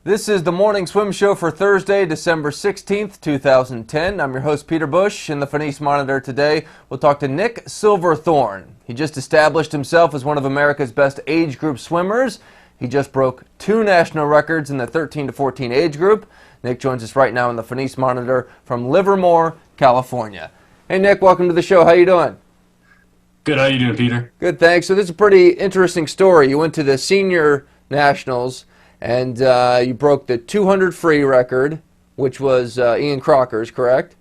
This is the Morning Swim Show for Thursday, December 16th, 2010. I'm your host, Peter Bush. In the Finis Monitor today, we'll talk to Nick Silverthorn. He just established himself as one of America's best age group swimmers. He just broke 2 national records in the 13 to 14 age group. Nick joins us right now in the Finis Monitor from Livermore, California. Hey, Nick, welcome to the show. How you doing? Good. How you doing, Peter? Good, thanks. So this is a pretty interesting story. You went to the senior nationals, and you broke the 200 free record, which was Ian Crocker's, correct?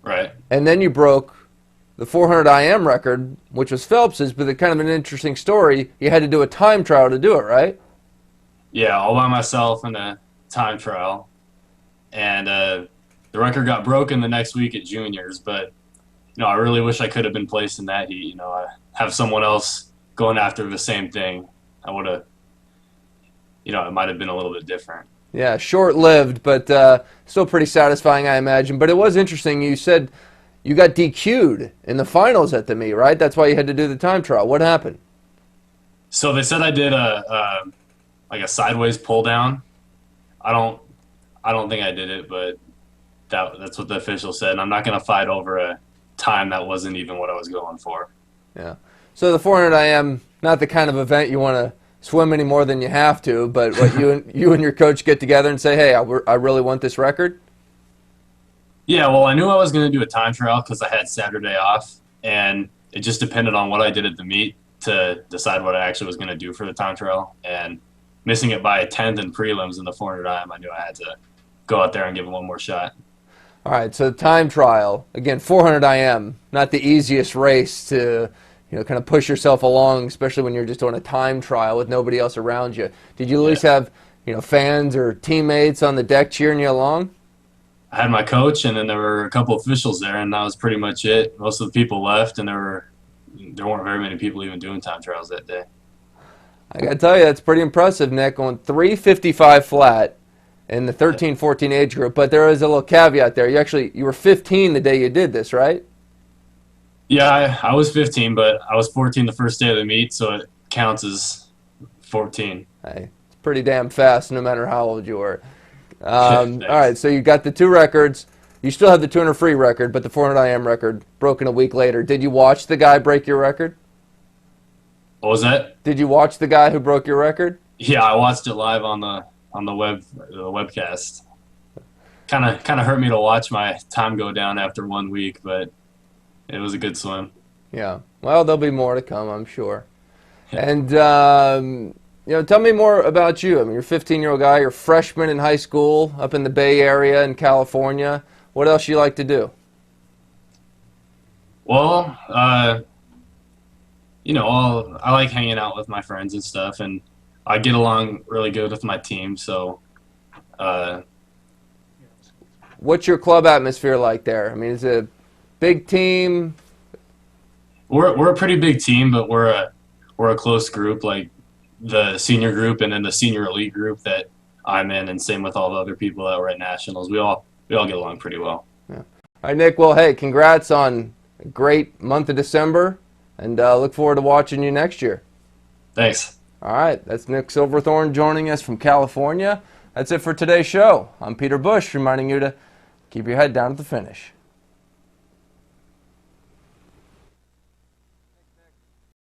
Right. And then you broke the 400 IM record, which was Phelps's, but it's kind of an interesting story. You had to do a time trial to do it, right? Yeah, all by myself in a time trial. And the record got broken the next week at juniors, but I really wish I could have been placed in that heat. I have someone else going after the same thing. I would have, it might have been a little bit different. Yeah, short-lived, but still pretty satisfying, I imagine. But it was interesting. You said you got DQ'd in the finals at the meet, right? That's why you had to do the time trial. What happened? So they said I did a sideways pull down. I don't think I did it, but that's what the official said. And I'm not going to fight over a time that wasn't even what I was going for. Yeah. So the 400 IM, not the kind of event you want to swim any more than you have to, but what you and your coach get together and say, hey, I really want this record? Yeah, well, I knew I was going to do a time trial because I had Saturday off, and it just depended on what I did at the meet to decide what I actually was going to do for the time trial. And missing it by a tenth in prelims in the 400 IM, I knew I had to go out there and give it one more shot. All right, so time trial, again, 400 IM, not the easiest race to kind of push yourself along, especially when you're just on a time trial with nobody else around you. Did you at least have fans or teammates on the deck cheering you along? I had my coach, and then there were a couple officials there, and that was pretty much it. Most of the people left, and there weren't very many people even doing time trials that day. I got to tell you, that's pretty impressive, Nick, on 355 flat in the 13-14 age group. But there is a little caveat there. You were 15 the day you did this, right? Yeah, I was 15, but I was 14 the first day of the meet, so it counts as 14. Hey, it's pretty damn fast, no matter how old you were. All right, so you got the 2 records. You still have the 200 free record, but the 400 IM record broken a week later. Did you watch the guy break your record? What was that? Did you watch the guy who broke your record? Yeah, I watched it live on the webcast. Kind of hurt me to watch my time go down after 1 week, but it was a good swim. Yeah. Well, there'll be more to come, I'm sure. And tell me more about you. I mean, you're a 15-year-old guy. You're a freshman in high school up in the Bay Area in California. What else you like to do? Well, I like hanging out with my friends and stuff, and I get along really good with my team. So, what's your club atmosphere like there? I mean, is it a big team? We're a pretty big team, but we're a close group, like the senior group and then the senior elite group that I'm in, and same with all the other people that were at nationals. We all get along pretty well. Yeah. All right, Nick. Well, hey, congrats on a great month of December, and look forward to watching you next year. Thanks. All right, that's Nick Silverthorn joining us from California. That's it for today's show. I'm Peter Bush, reminding you to keep your head down at the finish.